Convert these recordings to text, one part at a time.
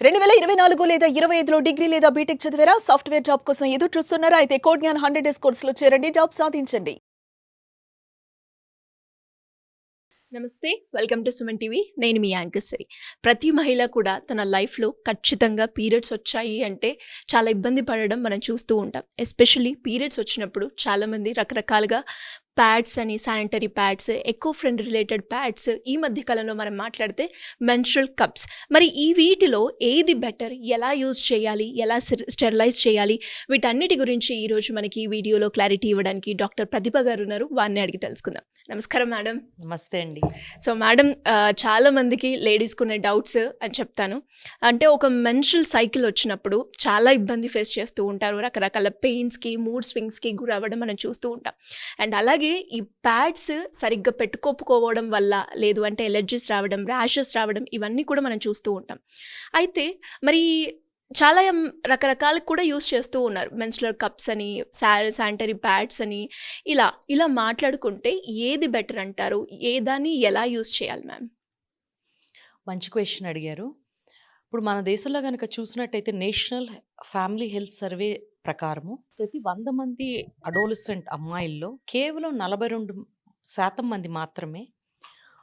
2024 లేదా 25లో డిగ్రీ లేదా బీటెక్ చదివారా? సాఫ్ట్‌వేర్ జాబ్ కోసం ఎదురు చూస్తున్నారా? అయితే కోడ్ జ్ఞాన్ 100 డేస్ కోర్సులో చేరండి. జాబ్ సాధించండి. నమస్తే, వెల్కమ్ టు సుమన్ టీవీ. నేను మీ యాంకర్ సిరి. ప్రతి మహిళ కూడా తన లైఫ్లో ఖచ్చితంగా పీరియడ్స్ వచ్చాయి అంటే చాలా ఇబ్బంది పడడం మనం చూస్తూ ఉంటాం. ఎస్పెషల్లీ పీరియడ్స్ వచ్చినప్పుడు చాలామంది రకరకాలుగా ప్యాడ్స్ అని, sanitary pads, eco friend related pads, ఈ మధ్య కాలంలో మనం మాట్లాడితే మెన్స్ట్రువల్ కప్స్. మరి ఈ వీటిలో ఏది బెటర్, ఎలా యూజ్ చేయాలి, ఎలా స్టెరిలైజ్ చేయాలి, వీటన్నిటి గురించి ఈరోజు మనకి ఈ వీడియోలో క్లారిటీ ఇవ్వడానికి డాక్టర్ ప్రతిభ గారు ఉన్నారు. వారిని అడిగి తెలుసుకుందాం. నమస్కారం మేడం. నమస్తే అండి. సో మేడం, చాలా మందికి లేడీస్కి ఉన్న డౌట్స్ అని చెప్తాను. అంటే ఒక మెన్స్ట్రువల్ సైకిల్ వచ్చినప్పుడు చాలా ఇబ్బంది ఫేస్ చేస్తూ ఉంటారు. రకరకాల పెయిన్స్కి, మూడ్ స్వింగ్స్కి గురవ్వడం మనం చూస్తూ ఉంటాం. అండ్ అలాగే ఈ ప్యాడ్స్ సరిగ్గా పెట్టుకోకపోవడం వల్ల, లేదు అంటే ఎలర్జీస్ రావడం, ర్యాషెస్ రావడం, ఇవన్నీ కూడా మనం చూస్తూ ఉంటాం. అయితే మరి చాలా రకరకాలు కూడా యూస్ చేస్తూ ఉన్నారు. మెన్స్ట్రువల్ కప్స్ అని, శానిటరీ ప్యాడ్స్ అని, ఇలా మాట్లాడుకుంటే ఏది బెటర్ అంటారు? ఏదాన్ని ఎలా యూస్ చేయాలి మ్యామ్? మంచి క్వశ్చన్ అడిగారు. ఇప్పుడు మన దేశంలో కనుక చూసినట్టయితే నేషనల్ ఫ్యామిలీ హెల్త్ సర్వే ప్రకారము ప్రతి 100 మంది అడోలసెంట్ అమ్మాయిల్లో కేవలం 42% మంది మాత్రమే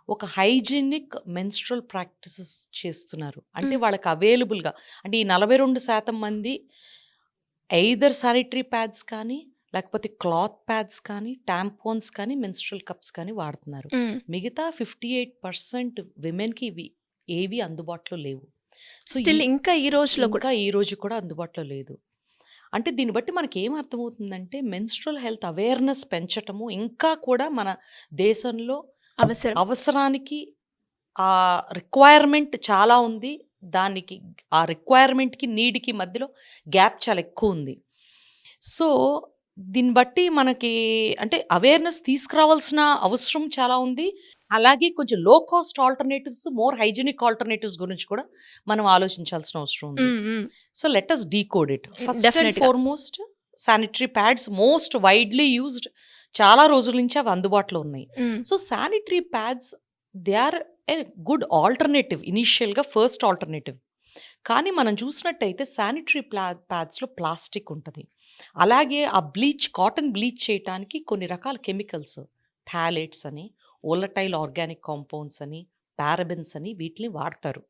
ఒక హైజీనిక్ మెన్స్ట్రువల్ ప్రాక్టీసెస్ చేస్తున్నారు. అంటే వాళ్ళకి అవైలబుల్గా, అంటే ఈ 42% మంది ఎయిదర్ శానిటరీ ప్యాడ్స్ కానీ, లేకపోతే క్లాత్ ప్యాడ్స్ కానీ, టాంపోన్స్ కానీ, మెన్స్ట్రువల్ కప్స్ కానీ వాడుతున్నారు. మిగతా 58% విమెన్కి ఇవి ఏవి అందుబాటులో లేవు. స్టిల్ ఇంకా ఈ రోజు కూడా అందుబాటులో లేదు. అంటే దీన్ని బట్టి మనకి ఏం అర్థమవుతుందంటే మెన్స్ట్రువల్ హెల్త్ అవేర్నెస్ పెంచటము ఇంకా కూడా మన దేశంలో అవసరానికి ఆ రిక్వైర్మెంట్ చాలా ఉంది. దానికి ఆ రిక్వైర్మెంట్కి నీడ్కి మధ్యలో గ్యాప్ చాలా ఎక్కువ ఉంది. సో దీన్ని బట్టి మనకి అంటే అవేర్నెస్ తీసుకురావాల్సిన అవసరం చాలా ఉంది. అలాగే కొంచెం low cost alternatives, more hygienic alternatives గురించి కూడా మనం ఆలోచించాల్సిన అవసరం ఉంది. So let us decode it. First and foremost sanitary pads most widely used, చాలా రోజుల నుంచి అవి అందుబాటులో ఉన్నాయి. So sanitary pads they are a good alternative, ఇనీషియల్గా ఫస్ట్ ఆల్టర్నేటివ్. కానీ మనం చూసినట్టయితే శానిటరీ ప్యాడ్స్లో ప్లాస్టిక్ ఉంటుంది. అలాగే ఆ కాటన్ బ్లీచ్ చేయడానికి కొన్ని రకాల కెమికల్స్, థాలేట్స్ అని, ఓలటైల్ ఆర్గానిక్ కాంపౌండ్స్ అని, పారాబెన్స్ అని వీటిని వాడతారు.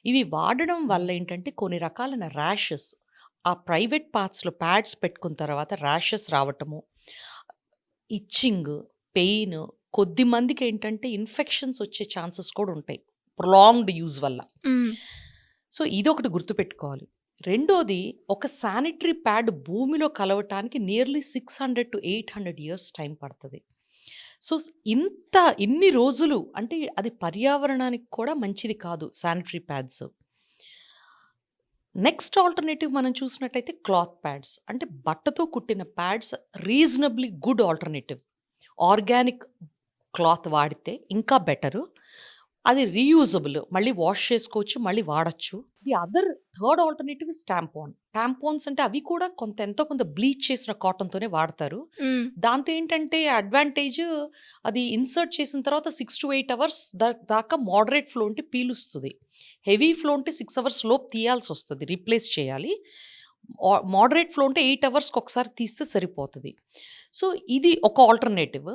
ఇవి వాడడం వల్ల ఏంటంటే కొన్ని రకాలైన ర్యాషెస్, ఆ ప్రైవేట్ పార్ట్స్లో ప్యాడ్స్ పెట్టుకున్న తర్వాత ర్యాషెస్ రావటము, ఇచ్చింగ్, పెయిన్, కొద్ది మందికి ఏంటంటే ఇన్ఫెక్షన్స్ వచ్చే ఛాన్సెస్ కూడా ఉంటాయి ప్రొలాంగ్డ్ యూజ్ వల్ల. సో ఇదొకటి గుర్తుపెట్టుకోవాలి. రెండోది, ఒక శానిటరీ ప్యాడ్ భూమిలో కలవటానికి నియర్లీ 600 to 800 years టైం పడుతుంది. సో ఇన్ని రోజులు అంటే అది పర్యావరణానికి కూడా మంచిది కాదు శానిటరీ ప్యాడ్స్. నెక్స్ట్ ఆల్టర్నేటివ్ మనం చూసినట్టయితే క్లాత్ ప్యాడ్స్, అంటే బట్టతో కుట్టిన pads reasonably good alternative. Organic cloth వాడితే ఇంకా బెటరు. అది రీయూజబుల్, మళ్ళీ వాష్ చేసుకోవచ్చు, మళ్ళీ వాడచ్చు. The other third alternative is tampons అంటే అవి కూడా ఎంతో కొంత బ్లీచ్ చేసిన కాటన్తోనే వాడతారు. దాంతో ఏంటంటే అడ్వాంటేజ్, అది ఇన్సర్ట్ చేసిన తర్వాత 6 to 8 hours దాకా మోడరేట్ ఫ్లో ఉంటే పీలుస్తుంది. హెవీ ఫ్లో ఉంటే 6 hours లోపు తీయాల్సి వస్తుంది, రీప్లేస్ చేయాలి. మోడరేట్ ఫ్లో ఉంటే 8 hours ఒకసారి తీస్తే సరిపోతుంది. సో ఇది ఒక ఆల్టర్నేటివ్.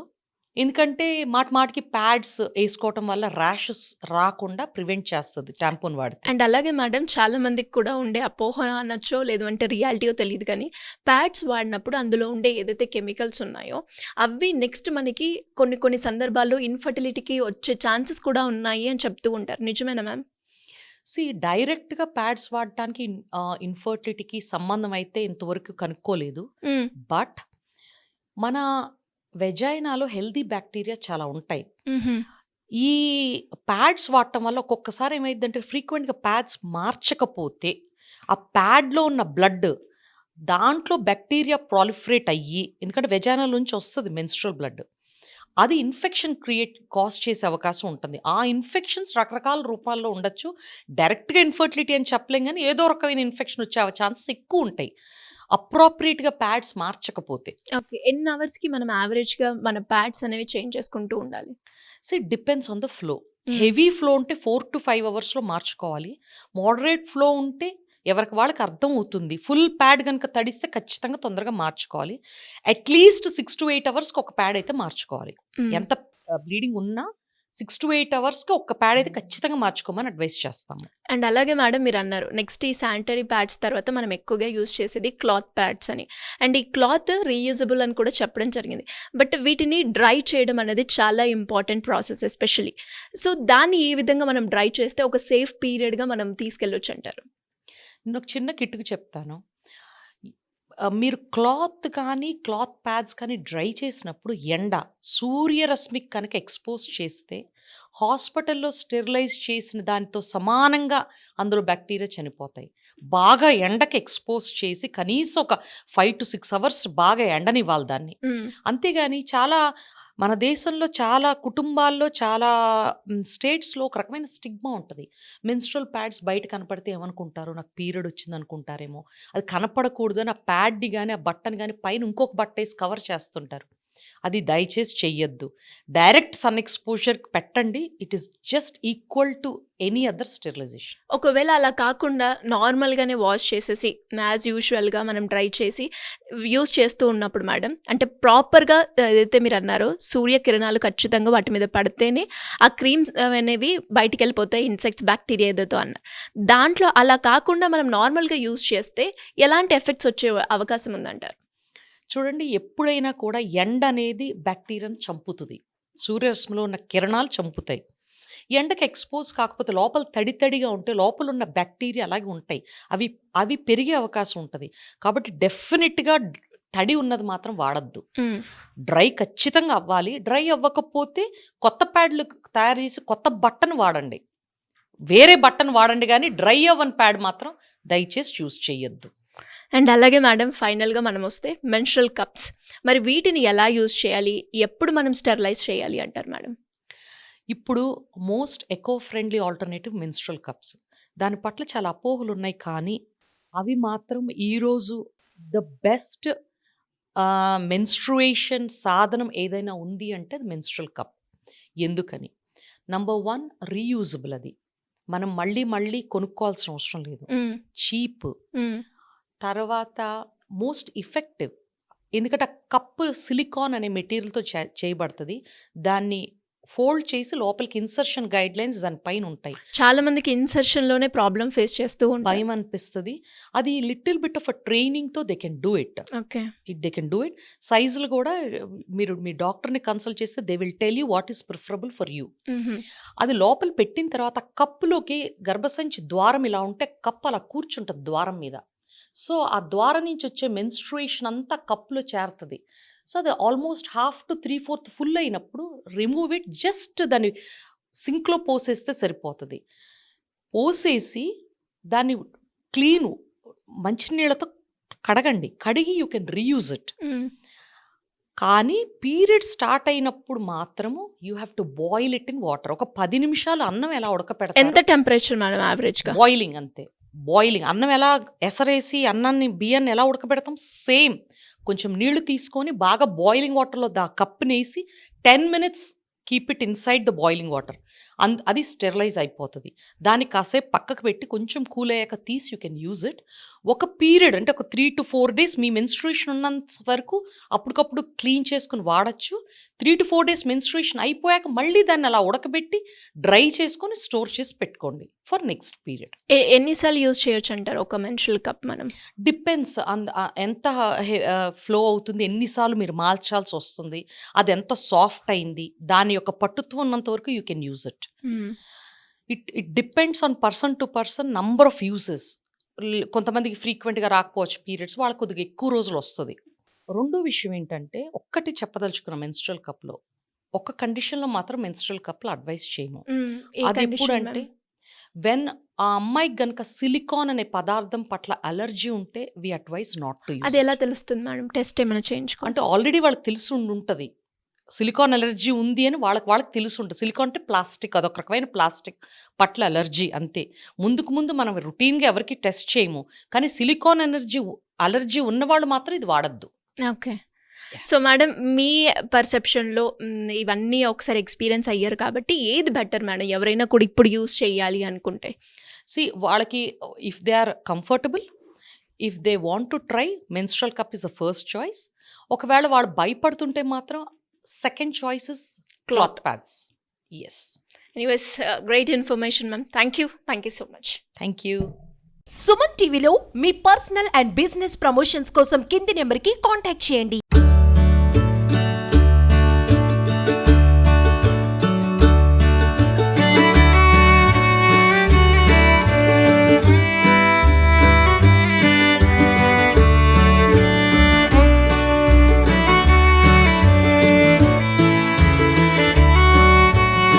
ఎందుకంటే మాటికి ప్యాడ్స్ వేసుకోవటం వల్ల ర్యాషెస్ రాకుండా ప్రివెంట్ చేస్తుంది టాంపోన్ వాడితే. అండ్ అలాగే మేడం, చాలా మందికి కూడా ఉండే అపోహ అనొచ్చో లేదు అంటే రియాలిటీయో తెలియదు, కానీ ప్యాడ్స్ వాడినప్పుడు అందులో ఉండే ఏదైతే కెమికల్స్ ఉన్నాయో అవి నెక్స్ట్ మనకి కొన్ని సందర్భాల్లో ఇన్ఫర్టిలిటీకి వచ్చే ఛాన్సెస్ కూడా ఉన్నాయి అని చెప్తూ ఉంటారు. నిజమేనా మ్యామ్? డైరెక్ట్గా ప్యాడ్స్ వాడటానికి ఇన్ఫర్టిలిటీకి సంబంధం అయితే ఇంతవరకు కనుక్కోలేదు. బట్ మన వెజైనాలో హెల్దీ బ్యాక్టీరియా చాలా ఉంటాయి. ఈ ప్యాడ్స్ వాడటం వల్ల ఒక్కొక్కసారి ఏమైందంటే ఫ్రీక్వెంట్గా ప్యాడ్స్ మార్చకపోతే ఆ ప్యాడ్లో ఉన్న బ్లడ్ దాంట్లో బ్యాక్టీరియా ప్రాలిఫరేట్ అయ్యి, ఎందుకంటే వెజైనా నుంచి వస్తుంది మెన్స్ట్రువల్ బ్లడ్, అది ఇన్ఫెక్షన్ కాజ్ చేసే అవకాశం ఉంటుంది. ఆ ఇన్ఫెక్షన్స్ రకరకాల రూపాల్లో ఉండొచ్చు. డైరెక్ట్గా ఇన్ఫర్టిలిటీ అని చెప్పలేం, కానీ ఏదో రకమైన ఇన్ఫెక్షన్ వచ్చే ఛాన్సెస్ ఎక్కువ ఉంటాయి అప్రాప్రియేట్గా ప్యాడ్స్ మార్చకపోతే. ఓకే, ఎన్ని అవర్స్కి మనం యావరేజ్గా మన ప్యాడ్స్ అనేవి చేంజ్ చేసుకుంటూ ఉండాలి? Depends on the flow. Heavy flow ఉంటే 4 to 5 అవర్స్లో మార్చుకోవాలి. మోడరేట్ ఫ్లో ఉంటే ఎవరికి వాళ్ళకి అర్థం అవుతుంది. ఫుల్ ప్యాడ్ కనుక తడిస్తే ఖచ్చితంగా తొందరగా మార్చుకోవాలి. అట్లీస్ట్ 6 to 8 అవర్స్కి ఒక ప్యాడ్ అయితే మార్చుకోవాలి. ఎంత బ్లీడింగ్ ఉన్నా 6 to 8 అవర్స్కి ఒక ప్యాడ్ అయితే ఖచ్చితంగా మార్చుకోమని అడ్వైస్ చేస్తాము. అండ్ అలాగే మేడం మీరు అన్నారు నెక్స్ట్ ఈ శానిటరీ ప్యాడ్స్ తర్వాత మనం ఎక్కువగా యూజ్ చేసేది క్లాత్ ప్యాడ్స్ అని. అండ్ ఈ క్లాత్ రీయూజబుల్ అని కూడా చెప్పడం జరిగింది. బట్ వీటిని డ్రై చేయడం అనేది చాలా ఇంపార్టెంట్ ప్రాసెస్ ఎస్పెషల్లీ. సో దాన్ని ఈ విధంగా మనం డ్రై చేస్తే ఒక సేఫ్ పీరియడ్గా మనం తీసుకెళ్ళొచ్చు అంటారు? నేను ఒక చిన్న కిట్టుకు చెప్తాను. మీరు క్లాత్ కానీ క్లాత్ ప్యాడ్స్ కానీ డ్రై చేసినప్పుడు సూర్యరశ్మికి కనుక ఎక్స్పోజ్ చేస్తే హాస్పిటల్లో స్టెరిలైజ్ చేసిన దానితో సమానంగా అందులో బ్యాక్టీరియా చనిపోతాయి. బాగా ఎండకి ఎక్స్పోజ్ చేసి కనీసం ఒక 5 to 6 అవర్స్ బాగా ఎండనివ్వాలి దాన్ని. అంతేగాని మన దేశంలో చాలా కుటుంబాల్లో చాలా స్టేట్స్లో ఒక రకమైన స్టిగ్మా ఉంటుంది. మెన్స్ట్రువల్ ప్యాడ్స్ బయట కనపడితే ఏమనుకుంటారు, నాకు పీరియడ్ వచ్చింది అనుకుంటారేమో. అది కనపడకూడదు అని ఆ ప్యాడ్ని కానీ ఆ బట్టని కానీ పైన ఇంకొక బట్ట వేసి కవర్ చేస్తుంటారు. అది దయచేసి చెయ్యొద్దు. డైరెక్ట్ సన్ ఎక్స్పోజర్ పెట్టండి. It is just equal to any other sterilization. ఒకవేళ అలా కాకుండా నార్మల్గానే వాష్ చేసేసి యాజ్ యూజువల్గా మనం డ్రై చేసి యూజ్ చేస్తూ ఉన్నప్పుడు మేడం, అంటే ప్రాపర్గా ఏదైతే మీరు అన్నారో సూర్యకిరణాలు ఖచ్చితంగా వాటి మీద పడితేనే ఆ క్రీమ్స్ అనేవి బయటికి వెళ్ళిపోతాయి, ఇన్సెక్ట్స్ బ్యాక్టీరియా ఏదైతే అన్నారు. దాంట్లో అలా కాకుండా మనం నార్మల్గా యూజ్ చేస్తే ఎలాంటి ఎఫెక్ట్స్ వచ్చే అవకాశం ఉందంటారు? చూడండి, ఎప్పుడైనా కూడా ఎండ అనేది బ్యాక్టీరియాను చంపుతుంది. సూర్యరశ్మిలో ఉన్న కిరణాలు చంపుతాయి. ఎండకి ఎక్స్పోజ్ కాకపోతే లోపల తడిగా ఉంటే లోపల ఉన్న బ్యాక్టీరియా అలాగే ఉంటాయి. అవి పెరిగే అవకాశం ఉంటుంది. కాబట్టి డెఫినెట్గా తడి ఉన్నది మాత్రం వాడద్దు. డ్రై ఖచ్చితంగా అవ్వాలి. డ్రై అవ్వకపోతే కొత్త ప్యాడ్లు తయారు చేసి కొత్త బట్టను వాడండి, వేరే బట్టను వాడండి, కానీ డ్రై అవ్వని ప్యాడ్ మాత్రం దయచేసి యూజ్ చేయొద్దు. అండ్ అలాగే మేడం ఫైనల్గా మనం వస్తే మెన్స్ట్రువల్ కప్స్, మరి వీటిని ఎలా యూజ్ చేయాలి, ఎప్పుడు మనం స్టెరిలైజ్ చేయాలి అంటారు మేడం? ఇప్పుడు most eco friendly alternative menstrual cups. దాని పట్ల చాలా అపోహలు ఉన్నాయి, కానీ అవి మాత్రం ఈరోజు ద బెస్ట్ మెన్స్ట్రుయేషన్ సాధనం ఏదైనా ఉంది అంటే అది మెన్స్ట్రువల్ కప్. ఎందుకని? Number 1, reusable. అది మనం మళ్ళీ కొనుక్కోవాల్సిన అవసరం లేదు, చీప్. తర్వాత మోస్ట్ ఎఫెక్టివ్, ఎందుకంటే ఆ కప్పు సిలికాన్ అనే మెటీరియల్తో చేయబడుతుంది. దాన్ని ఫోల్డ్ చేసి లోపలికి ఇన్సర్షన్ గైడ్ లైన్స్ దానిపైన ఉంటాయి. చాలా మందికి ఇన్సర్షన్లోనే ప్రాబ్లం ఫేస్ చేస్తూ భయం అనిపిస్తుంది. అది లిటిల్ బిట్ ఆఫ్ అ ట్రైనింగ్తో they can do it. They can do it. సైజులు కూడా మీరు మీ డాక్టర్ని కన్సల్ట్ చేస్తే they will tell you what is preferable for you. అది లోపల పెట్టిన తర్వాత కప్పులోకి గర్భసంచి ద్వారం ఇలా ఉంటే కప్పు అలా కూర్చుంటుంది ద్వారం మీద. సో ఆ ద్వారం నుంచి వచ్చే మెన్స్ట్రుయేషన్ అంతా కప్పులో చేరుతుంది. సో అది ఆల్మోస్ట్ 1/2 to 3/4 ఫుల్ అయినప్పుడు రిమూవ్ ఇట్. జస్ట్ దాన్ని సింక్లో పోసేస్తే సరిపోతుంది. పోసేసి దాన్ని క్లీన్ మంచినీళ్ళతో కడగండి. కడిగి యూ కెన్ రీయూజ్ ఇట్. కానీ పీరియడ్ స్టార్ట్ అయినప్పుడు మాత్రము you have to boil it in water. ఒక 10 నిమిషాలు అన్నం ఎలా ఉడకపెడతారు, ఎంత టెంపరేచర్ మేడం యావరేజ్గా? బాయిలింగ్, అంతే. బాయిలింగ్ అన్నం ఎలా ఎసరేసి బియ్యాన్ని ఎలా ఉడకబెడతాం, సేమ్. కొంచెం నీళ్లు తీసుకొని బాగా బాయిలింగ్ వాటర్లో కప్పుని వేసి 10 minutes keep it inside the boiling water. అది స్టెరిలైజ్ అయిపోతుంది. దాన్ని కాసేపు పక్కకు పెట్టి కొంచెం కూల్ అయ్యాక తీసి యూ కెన్ యూజ్ ఇట్. ఒక పీరియడ్ అంటే ఒక 3 to 4 days మీ మెన్స్ట్రుయేషన్ ఉన్నంత వరకు అప్పటికప్పుడు క్లీన్ చేసుకుని వాడచ్చు. 3 to 4 days మెన్స్ట్రుయేషన్ అయిపోయాక మళ్ళీ దాన్ని అలా ఉడకబెట్టి డ్రై చేసుకొని స్టోర్ చేసి పెట్టుకోండి ఫర్ నెక్స్ట్ పీరియడ్. ఎన్నిసార్లు యూజ్ చేయొచ్చు అంటారు ఒక మెన్స్ట్రువల్ కప్? మనం డిపెండ్స్ ఎంత ఫ్లో అవుతుంది, ఎన్నిసార్లు మీరు మార్చాల్సి వస్తుంది, అది ఎంత సాఫ్ట్ అయింది, దాని యొక్క పట్టుత్వం ఉన్నంత వరకు you can use it. It depends on person to person, number of uses. కొంతమందికి ఫ్రీక్వెంట్గా రాకపోవచ్చు పీరియడ్స్, వాళ్ళకి కొద్దిగా ఎక్కువ రోజులు వస్తుంది. రెండో విషయం ఏంటంటే, ఒక్కటి చెప్పదలుచుకున్న మెన్స్ట్రువల్ కప్లో ఒక కండిషన్లో మాత్రం మెన్స్ట్రువల్ కప్లో అడ్వైస్ చేయము. అది ఎప్పుడంటే వెన్ ఆ అమ్మాయికి గనక సిలికాన్ అనే పదార్థం పట్ల అలర్జీ ఉంటే వి అడ్వైస్ నాట్ టు యూజ్. అది ఎలా తెలుస్తుంది మేడం? టెస్ట్ ఏమైనా చేయించుకో? అంటే ఆల్రెడీ వాళ్ళకి తెలిసి ఉంటుంది సిలికాన్ అలర్జీ ఉంది అని, వాళ్ళకి తెలిసి ఉంటుంది. సిలికాన్ అంటే ప్లాస్టిక్, అదొక రకమైన ప్లాస్టిక్ పట్ల అలర్జీ, అంతే. ముందు మనం రొటీన్గా ఎవరికి టెస్ట్ చేయము, కానీ సిలికాన్ అలర్జీ ఉన్నవాళ్ళు మాత్రం ఇది వాడద్దు. ఓకే. సో మేడం మీ పర్సెప్షన్లో ఇవన్నీ ఒకసారి ఎక్స్పీరియన్స్ అయ్యారు కాబట్టి ఏది బెటర్ మేడం ఎవరైనా కూడా ఇప్పుడు యూస్ చేయాలి అనుకుంటే? వాళ్ళకి if they are comfortable, if they want to try, menstrual cup is the first choice. ఒకవేళ వాళ్ళు భయపడుతుంటే మాత్రం second choice is cloth pads. Yes. Anyways great information ma'am. Thank you so much. Thank you. Suman టీవీలో మీ personal and business promotions కోసం కింది నెంబర్కి contact చేయండి.